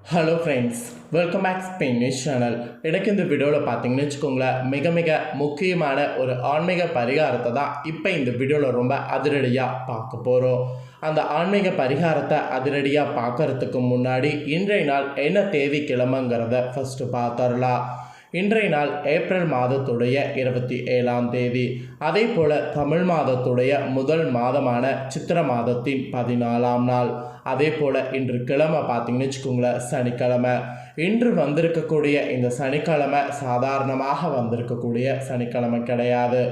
Hello friends, welcome back Spanish channel. எனக்கு இந்த வீடியோவில் பார்த்தீங்கன்னு வச்சுக்கோங்களேன், மிக மிக முக்கியமான ஒரு ஆன்மீக பரிகாரத்தை தான் இப்போ இந்த வீடியோவில் ரொம்ப அதிரடியாக பார்க்க போகிறோம். அந்த ஆன்மீக பரிகாரத்தை அதிரடியாக பார்க்கறதுக்கு முன்னாடி இன்றைய நாள் என்ன தேதி கிழமைங்கிறத ஃபஸ்ட்டு பார்த்துடலாம். இன்றைய நாள் ஏப்ரல் மாதத்துடைய 27ஆம் தேதி. அதே போல் தமிழ் மாதத்துடைய முதல் மாதமான சித்திர மாதத்தின் 14ஆம் நாள். அதே போல் இன்று கிழமை பார்த்தீங்கன்னு வச்சுக்கோங்களேன், சனிக்கிழமை. இன்று வந்திருக்கக்கூடிய இந்த சனிக்கிழமை சாதாரணமாக வந்திருக்கக்கூடிய சனிக்கிழமை கிடையாது.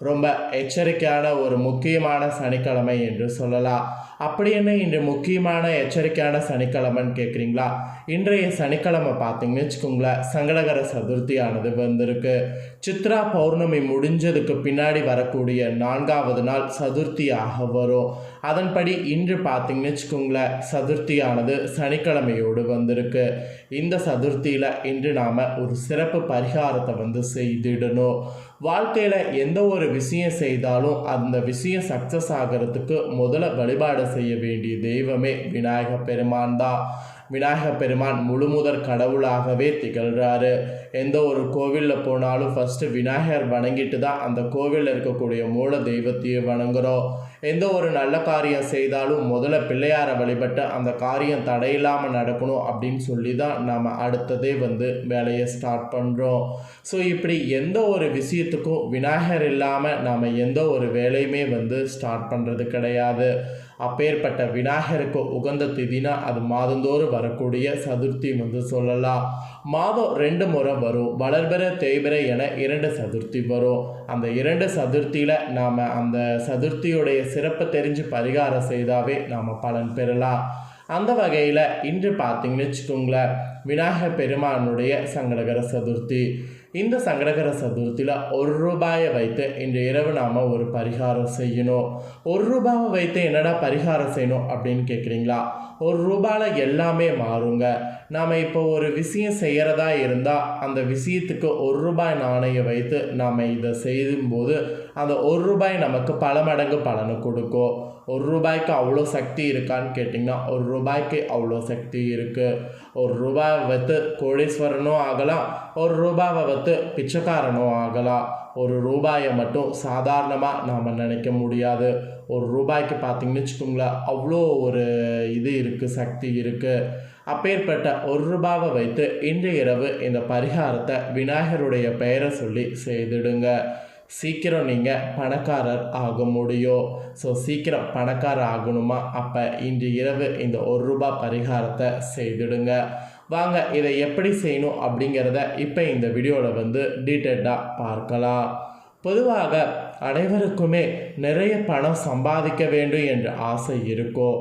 ரொம்ப எச்சரிக்கையான ஒரு முக்கியமான சனிக்கிழமை என்று சொல்லலாம். அப்படி என்ன இன்று முக்கியமான எச்சரிக்கையான சனிக்கிழமைன்னு கேட்குறீங்களா? இன்றைய சனிக்கிழமை பார்த்தீங்கன்னு வச்சுக்கோங்களேன், சங்கடகர சதுர்த்தியானது வந்திருக்கு. சித்ரா பௌர்ணமி முடிஞ்சதுக்கு பின்னாடி வரக்கூடிய 4வது நாள் சதுர்த்தியாக வரும். அதன்படி இன்று பார்த்தீங்கன்னு வச்சுக்கோங்களேன், சதுர்த்தியானது சனிக்கிழமையோடு வந்திருக்கு. இந்த சதுர்த்தியில் இன்று நாம் ஒரு சிறப்பு பரிகாரத்தை செய்திடணும். வாழ்க்கையில் எந்த ஒரு விஷயம் செய்தாலும் அந்த விஷயம் சக்ஸஸ் ஆகிறதுக்கு முதல்ல வழிபாடு செய்ய வேண்டிய தெய்வமே விநாயக பெருமான் தான். விநாயக பெருமான் முழுமுதற் கடவுளாகவே திகழ்கிறாரு. எந்த ஒரு கோவிலில் போனாலும் ஃபஸ்ட்டு விநாயகர் வணங்கிட்டு தான் அந்த கோவிலில் இருக்கக்கூடிய மூல தெய்வத்தையே வணங்குகிறோம். எந்த ஒரு நல்ல காரியம் செய்தாலும் முதல்ல பிள்ளையாரை வழிபட்டு அந்த காரியம் தடையில்லாமல் நடக்கணும் அப்படின்னு சொல்லி தான் நாம் அடுத்ததே வேலையை ஸ்டார்ட் பண்ணுறோம். ஸோ இப்படி எந்த ஒரு விஷயத்துக்கும் விநாயகர் இல்லாமல் நாம் எந்த ஒரு வேலையுமே ஸ்டார்ட் பண்ணுறது கிடையாது. அப்பேற்பட்ட விநாயகருக்கு உகந்த திதினா அது மாதந்தோறும் வரக்கூடிய சதுர்த்தி சொல்லலாம். மாதம் 2 முறை வரும். வளர்பிறை தேய்பிறை என 2 சதுர்த்தி வரும். அந்த 2 சதுர்த்தியில் நாம் அந்த சதுர்த்தியுடைய சிறப்பு தெரிஞ்சு பரிகாரம் செய்தாவே நாம் பலன் பெறலாம். அந்த வகையில் இன்று பார்த்தீங்கன்னு வச்சுக்கோங்களேன், விநாயகர் பெருமானுடைய சங்கடகர சதுர்த்தி. இந்த சங்கடகர சதுர்த்தியில் 1 ரூபாயை வைத்து இன்று இரவு நாம் ஒரு பரிகாரம் செய்யணும். 1 ரூபாவை வைத்து என்னடா பரிகாரம் செய்யணும் அப்படின்னு கேட்குறீங்களா? 1 ரூபாயில் எல்லாமே மாறுங்க. நாம் இப்போ ஒரு விஷயம் செய்கிறதா இருந்தால் அந்த விஷயத்துக்கு 1 ரூபாய் நாணயம் வைத்து நாம் இதை செய்யும்போது அந்த 1 ரூபாய் நமக்கு பல மடங்கு பலனை கொடுக்கும். 1 ரூபாய்க்கு அவ்வளோ சக்தி இருக்கான்னு கேட்டிங்கன்னா 1 ரூபாய்க்கு அவ்வளோ சக்தி இருக்குது. 1 ரூபாயை வைத்து கோடீஸ்வரனும் ஆகலாம், 1 ரூபாவை வைத்து பிச்சைக்காரனும் ஆகலாம். 1 ரூபாயை மட்டும் சாதாரணமாக நாம் நினைக்க முடியாது. 1 ரூபாய்க்கு பார்த்தீங்கன்னு வச்சுக்கோங்களேன், அவ்வளோ ஒரு இது இருக்குது, சக்தி இருக்குது. அப்பேற்பட்ட 1 ரூபாவை வைத்து இன்று இரவு இந்த பரிகாரத்தை விநாயகருடைய பெயரை சொல்லி செய்திடுங்க. சீக்கிரம் நீங்கள் பணக்காரர் ஆக முடியும். ஸோ சீக்கிரம் பணக்காரர் ஆகணுமா? அப்போ இன்று இரவு இந்த 1 ரூபா பரிகாரத்தை செய்திடுங்க. வாங்க இதை எப்படி செய்யணும் அப்படிங்கிறத இப்போ இந்த வீடியோவில் டீட்டெயில்டாக பார்க்கலாம். பொதுவாக அனைவருக்குமே நிறைய பணம் சம்பாதிக்க வேண்டும் என்ற ஆசை இருக்கும்.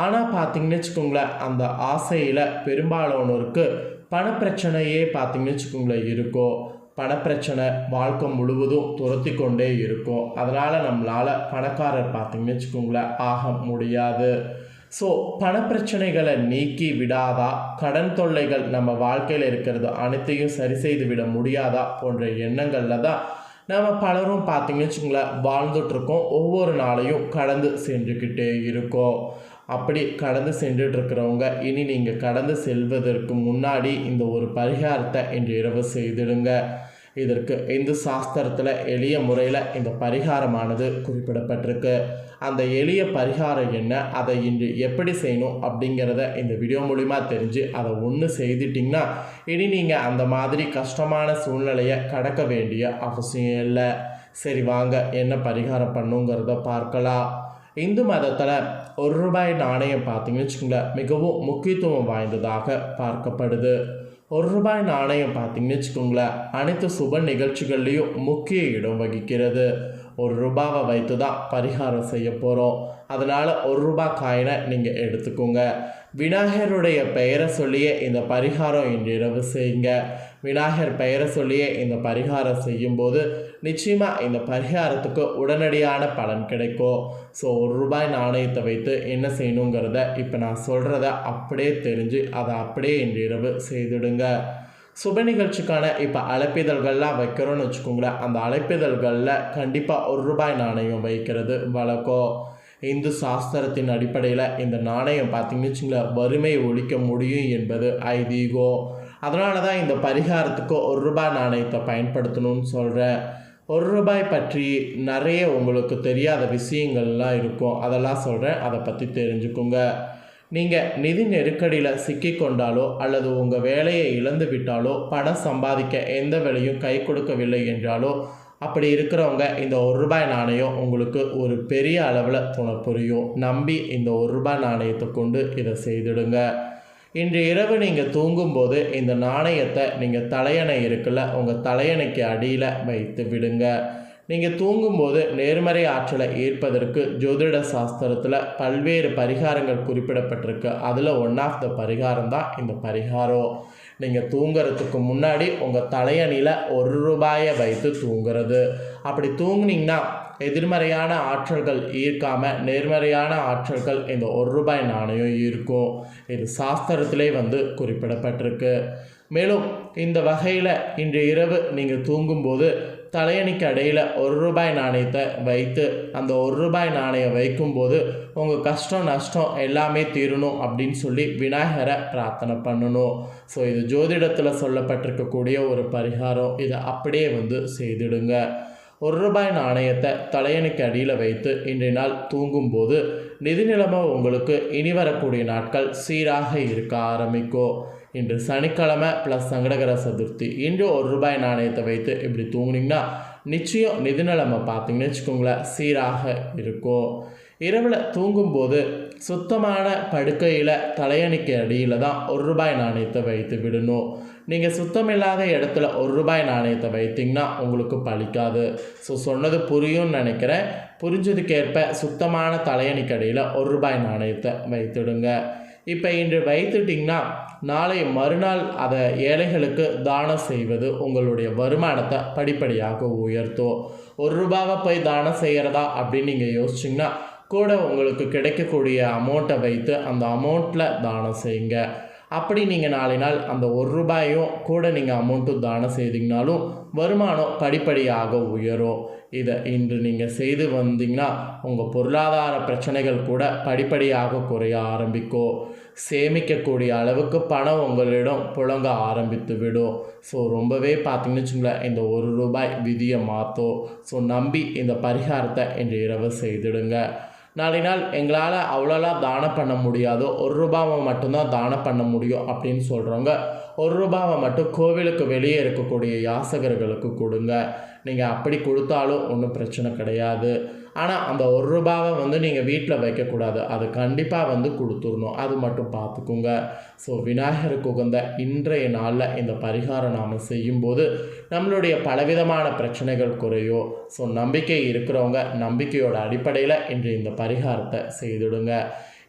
ஆனால் பார்த்தீங்கன்னு வச்சுக்கோங்களேன், அந்த ஆசையில் பெரும்பாலானோருக்கு பணப்பிரச்சனையே பார்த்தீங்கன்னு வச்சுக்கோங்களேன் இருக்கும். பணப்பிரச்சனை வாழ்க்கை முழுவதும் துரத்தி கொண்டே இருக்கும். அதனால் நம்மளால் பணக்காரர் பார்த்தீங்கன்னு வச்சுக்கோங்களேன் ஆக முடியாது. ஸோ பணப்பிரச்சனைகளை நீக்கி விடாதா, கடன் தொல்லைகள் நம்ம வாழ்க்கையில் இருக்கிறது அனைத்தையும் சரி செய்து விட முடியாதா போன்ற எண்ணங்களில் தான் நம்ம பலரும் பார்த்தீங்கன்னு வச்சுக்கோங்களேன் வாழ்ந்துட்டுருக்கோம். ஒவ்வொரு நாளையும் கடந்து சென்றுக்கிட்டே இருக்கோம். அப்படி கடந்து சென்றுட்டுருக்கிறவங்க இனி நீங்கள் கடந்து செல்வதற்கு முன்னாடி இந்த ஒரு பரிகாரத்தை இன்று இரவு செய்திடுங்க. இதற்கு இந்து சாஸ்திரத்தில் எளிய முறையில் இந்த பரிகாரமானது குறிப்பிடப்பட்டிருக்கு. அந்த எளிய பரிகாரம் என்ன, அதை இன்று எப்படி செய்யணும் அப்படிங்கிறத இந்த வீடியோ மூலிமா தெரிஞ்சு அதை ஒன்று செய்துட்டிங்கன்னா இனி நீங்கள் அந்த மாதிரி கஷ்டமான சூழ்நிலையை கடக்க வேண்டிய அவசியம் இல்லை. சரி வாங்க என்ன பரிகாரம் பண்ணுங்கிறத பார்க்கலாம். இந்து மதத்தில் 1 ரூபாய் நாணயம் பார்த்தீங்கன்னு வச்சுக்கோங்களேன் மிகவும் முக்கியத்துவம் வாய்ந்ததாக பார்க்கப்படுது. 1 ரூபாய் நாணயம் பார்த்தீங்கன்னு வச்சுக்கோங்களேன் அனைத்து சுப நிகழ்ச்சிகள்லேயும் முக்கிய இடம் வகிக்கிறது. 1 ரூபாவை வைத்து தான் பரிகாரம் செய்ய போகிறோம். அதனால் 1 ரூபாய் காயினை நீங்கள் எடுத்துக்கோங்க. விநாயகருடைய பெயரை சொல்லியே இந்த பரிகாரம் இன்று இரவு செய்யுங்க. விநாயகர் பெயரை சொல்லியே இந்த பரிகாரம் செய்யும்போது நிச்சயமாக இந்த பரிகாரத்துக்கு உடனடியான பலன் கிடைக்கும். ஸோ 1 ரூபாய் நாணயத்தை வைத்து என்ன செய்யணுங்கிறத இப்போ நான் சொல்கிறத அப்படியே தெரிஞ்சு அதை அப்படியே இன்று இரவு செய்துடுங்க. சுப நிகழ்ச்சிக்கான இப்போ அழைப்பிதழ்கள்லாம் வைக்கிறோன்னு வச்சுக்கோங்களேன், அந்த அழைப்பிதழ்களில் கண்டிப்பாக 1 ரூபாய் நாணயம் வைக்கிறது வழக்கம். இந்து சாஸ்திரத்தின் அடிப்படையில் இந்த நாணயம் பார்த்திங்கன்னு வச்சுங்களேன் வறுமை ஒழிக்க முடியும் என்பது ஐதீகம். அதனால தான் இந்த பரிகாரத்துக்கு ₹1 நாணயத்தை பயன்படுத்தணும்னு சொல்கிறேன். ₹1 பற்றி நிறைய உங்களுக்கு தெரியாத விஷயங்கள்லாம் இருக்கும், அதெல்லாம் சொல்கிறேன், அதை பற்றி தெரிஞ்சுக்குங்க. நீங்கள் நிதி நெருக்கடியில் சிக்கிக்கொண்டாலோ அல்லது உங்கள் வேலையை இழந்து விட்டாலோ பணம் சம்பாதிக்க எந்த வேலையும் கை கொடுக்கவில்லை என்றாலோ அப்படி இருக்கிறவங்க இந்த ₹1 நாணயம் உங்களுக்கு ஒரு பெரிய அளவில் துணை புரியும். நம்பி இந்த ₹1 நாணயத்தை கொண்டு இதை செய்துடுங்க. இன்று இரவு நீங்கள் தூங்கும்போது இந்த நாணயத்தை நீங்கள் தலையணை இருக்குல்ல உங்கள் தலையணைக்கு அடியில் வைத்து விடுங்க. நீங்கள் தூங்கும்போது நேர்மறை ஆற்றலை ஈர்ப்பதற்கு ஜோதிட சாஸ்திரத்தில் பல்வேறு பரிகாரங்கள் குறிப்பிடப்பட்டிருக்கு. அதில் ஒன் ஆஃப் த பரிகாரம் தான் இந்த பரிகாரம். நீங்கள் தூங்குறதுக்கு முன்னாடி உங்கள் தலையணியில் ₹1 வைத்து தூங்குறது. அப்படி தூங்குனீங்கன்னா எதிர்மறையான ஆற்றல்கள் ஈர்க்காமல் நேர்மறையான ஆற்றல்கள் இந்த ₹1 நாணயம் ஈர்க்கும். இது சாஸ்திரத்திலே குறிப்பிடப்பட்டிருக்கு. மேலும் இந்த வகையில் இன்று இரவு நீங்கள் தூங்கும்போது தலையணிக்கு அடையில் ₹1 நாணயத்தை வைத்து அந்த ₹1 நாணயம் வைக்கும்போது உங்கள் கஷ்டம் நஷ்டம் எல்லாமே தீரணும் அப்படின்னு சொல்லி விநாயகரை பிரார்த்தனை பண்ணணும். ஸோ இது ஜோதிடத்தில் சொல்லப்பட்டிருக்கக்கூடிய ஒரு பரிகாரம். இதை அப்படியே செய்திடுங்க. ₹1 நாணயத்தை தலையணைக்கு அடியில் வைத்து இன்றைய நாள் தூங்கும்போது நிதி நிலைமை உங்களுக்கு இனி வரக்கூடிய நாட்கள் சீராக இருக்க ஆரம்பிக்கும். இன்று சனிக்கிழமை ப்ளஸ் சங்கடகர சதுர்த்தி. இன்று ₹1 நாணயத்தை வைத்து இப்படி தூங்குனீங்கன்னா நிச்சயம் நிதி நிலைமை பார்த்தீங்கன்னு வச்சுக்கோங்களேன் சீராக இருக்கும். இரவில் தூங்கும்போது சுத்தமான படுக்கையில் தலையணைக்கு அடியில் தான் ₹1 நாணயத்தை வைத்து விடணும். நீங்கள் சுத்தமில்லாத இடத்துல ₹1 நாணயத்தை வைத்திங்கன்னா உங்களுக்கு பலிக்காது. ஸோ சொன்னது புரியும்னு நினைக்கிறேன். புரிஞ்சதுக்கேற்ப சுத்தமான தலையணைக்கு அடியில் ₹1 நாணயத்தை வைத்துடுங்க. இப்போ இன்று வைத்துட்டிங்கன்னா நாளை மறுநாள் அதை ஏழைகளுக்கு தானம் செய்வது உங்களுடைய வருமானத்தை படிப்படியாக உயர்த்தும். ₹1 போய் தானம் செய்கிறதா அப்படின்னு நீங்கள் யோசிச்சிங்கன்னா கூட உங்களுக்கு கிடைக்கக்கூடிய அமௌண்ட்டை வைத்து அந்த அமௌண்ட்டில் தானம் செய்யுங்க. அப்படி நீங்கள் நாளை நாள் அந்த ₹1 கூட நீங்கள் அமௌண்ட்டும் தானம் செய்தீங்கனாலும் வருமானம் படிப்படியாக உயரும். இதை இன்று நீங்கள் செய்து வந்தீங்கன்னா உங்கள் பொருளாதார பிரச்சனைகள் கூட படிப்படியாக குறைய ஆரம்பிக்கும். சேமிக்கக்கூடிய அளவுக்கு பணம் உங்களிடம் புழங்க ஆரம்பித்து விடும். ஸோ ரொம்பவே பார்த்தீங்கன்னு வச்சுங்களேன் இந்த ₹1 விதியை மாற்றும். ஸோ நம்பி இந்த பரிகாரத்தை இன்று இரவு செய்திடுங்க. நாளை நாள் எங்களால் அவ்வளோலாம் தானம் பண்ண முடியாதோ ₹1 மட்டும்தான் தானம் பண்ண முடியும் அப்படின்னு சொல்கிறவங்க ₹1 மட்டும் கோவிலுக்கு வெளியே இருக்கக்கூடிய யாசகர்களுக்கு கொடுங்க. நீங்கள் அப்படி கொடுத்தாலும் ஒன்றும் பிரச்சனை கிடையாது. ஆனால் அந்த ₹1 நீங்கள் வீட்டில் வைக்கக்கூடாது. அது கண்டிப்பாக கொடுத்துடணும். அது மட்டும் பார்த்துக்குங்க. ஸோ விநாயகருக்கு உகந்த இன்றைய நாளில் இந்த பரிகாரம் நாம் செய்யும்போது நம்மளுடைய பலவிதமான பிரச்சனைகள் குறையும். ஸோ நம்பிக்கை இருக்கிறவங்க நம்பிக்கையோட அடிப்படையில் இன்று இந்த பரிகாரத்தை செய்துடுங்க.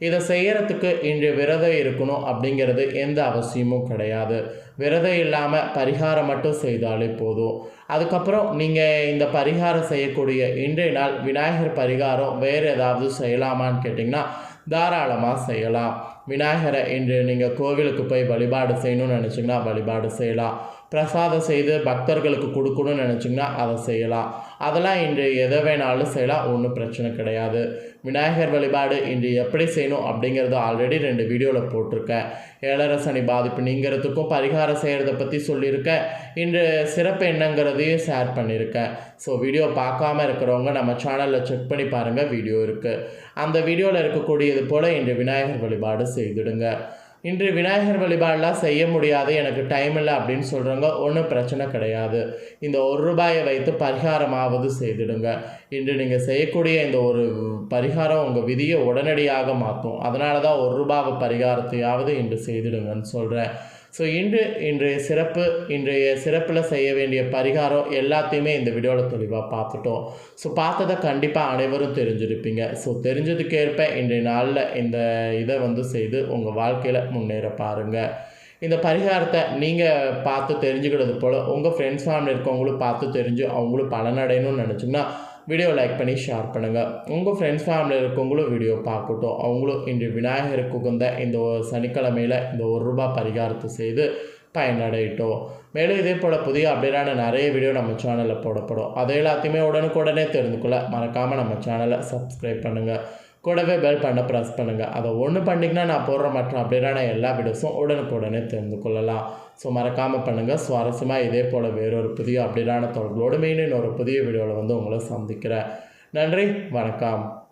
இதை செய்கிறதுக்கு இன்று விரதம் இருக்கணும் அப்படிங்கிறது எந்த அவசியமும் கிடையாது. விரதம் இல்லாமல் பரிகாரம் மட்டும் செய்தாலே போதும். அதுக்கப்புறம் நீங்கள் இந்த பரிகாரம் செய்யக்கூடிய இன்றைய நாள் விநாயகர் பரிகாரம் வேறு ஏதாவது செய்யலாமான்னு கேட்டிங்கன்னா தாராளமாக செய்யலாம். விநாயகரை இன்று நீங்கள் கோவிலுக்கு போய் வழிபாடு செய்யணும்னு நினச்சிங்கன்னா வழிபாடு செய்யலாம். பிரசாதம் செய்து பக்தர்களுக்கு கொடுக்கணும்னு நினச்சிங்கன்னா அதை செய்யலாம். அதெல்லாம் இன்று எதை வேணாலும் செய்யலாம், ஒன்றும் பிரச்சனை கிடையாது. விநாயகர் வழிபாடு இன்று எப்படி செய்யணும் அப்படிங்கிறத ஆல்ரெடி 2 வீடியோவில் போட்டிருக்கேன். 7 சனி பாதிப்பு நீங்கிறதுக்கும் பரிகாரம் செய்கிறத பற்றி சொல்லியிருக்கேன். இன்று சிறப்பு என்னங்கிறதையும் ஷேர் பண்ணியிருக்கேன். ஸோ வீடியோ பார்க்காம இருக்கிறவங்க நம்ம சேனலில் செக் பண்ணி பாருங்கள், வீடியோ இருக்குது. அந்த வீடியோவில் இருக்கக்கூடியது போல் இன்று விநாயகர் வழிபாடு செய்துடுங்க. இன்று விநாயகர் வழிபாடெலாம் செய்ய முடியாது, எனக்கு டைம் இல்லை அப்படின்னு சொல்கிறவங்க ஒன்றும் பிரச்சனை கிடையாது. இந்த ₹1 வைத்து பரிகாரமாவது செய்துடுங்க. இன்று நீங்கள் செய்யக்கூடிய இந்த ஒரு பரிகாரம் உங்கள் விதியை உடனடியாக மாற்றும். அதனால தான் ₹1 பரிகாரத்தையாவது இன்று செய்துடுங்கன்னு சொல்கிறேன். ஸோ இன்றைய சிறப்பில் செய்ய வேண்டிய பரிகாரம் எல்லாத்தையுமே இந்த வீடியோவில் தெளிவாக பார்த்துட்டோம். ஸோ பார்த்ததை கண்டிப்பாக அனைவரும் தெரிஞ்சிருப்பீங்க. ஸோ தெரிஞ்சதுக்கேற்ப இன்றைய நாளில் இந்த இதை செய்து உங்கள் வாழ்க்கையில் முன்னேற பாருங்கள். இந்த பரிகாரத்தை நீங்கள் பார்த்து தெரிஞ்சுக்கிறது போல் உங்கள் ஃப்ரெண்ட்ஸ் ஃபேமிலி இருக்கவங்களும் பார்த்து தெரிஞ்சு அவங்களும் பலனடையணும்னு நினச்சிங்கன்னா வீடியோ லைக் பண்ணி ஷேர் பண்ணுங்கள். உங்கள் ஃப்ரெண்ட்ஸ் ஃபேமிலி இருக்கவங்களும் வீடியோ பார்க்கட்டும். அவங்களும் இன்று விநாயகருக்கு உகந்த இந்த சனிக்கிழமையில் இந்த ₹1 பரிகாரத்தை செய்து பயனடையட்டும். மேலும் இதே போல் புதிய அப்டேட்டான நிறைய வீடியோ நம்ம சேனலில் போடப்படும். அதை எல்லாத்தையுமே உடனுக்குடனே தெரிந்து கொள்ள மறக்காமல் நம்ம சேனலை சப்ஸ்கிரைப் பண்ணுங்கள். கூடவே பெல் பண்ண ப்ரெஸ் பண்ணுங்கள். அதை ஒன்று பண்ணிங்கன்னா நான் போடுற மற்ற அப்டேட்டான எல்லா வீடியோஸும் உடனுக்குடனே தெரிந்து கொள்ளலாம். ஸோ மறக்காமல் பண்ணுங்கள். சுவாரஸ்யமாக இதே போல் வேறொரு புதிய அப்டேட்டான தொடர்களோடு மெயின் ஒரு புதிய வீடியோவில் உங்களை சந்திக்கிறேன். நன்றி, வணக்கம்.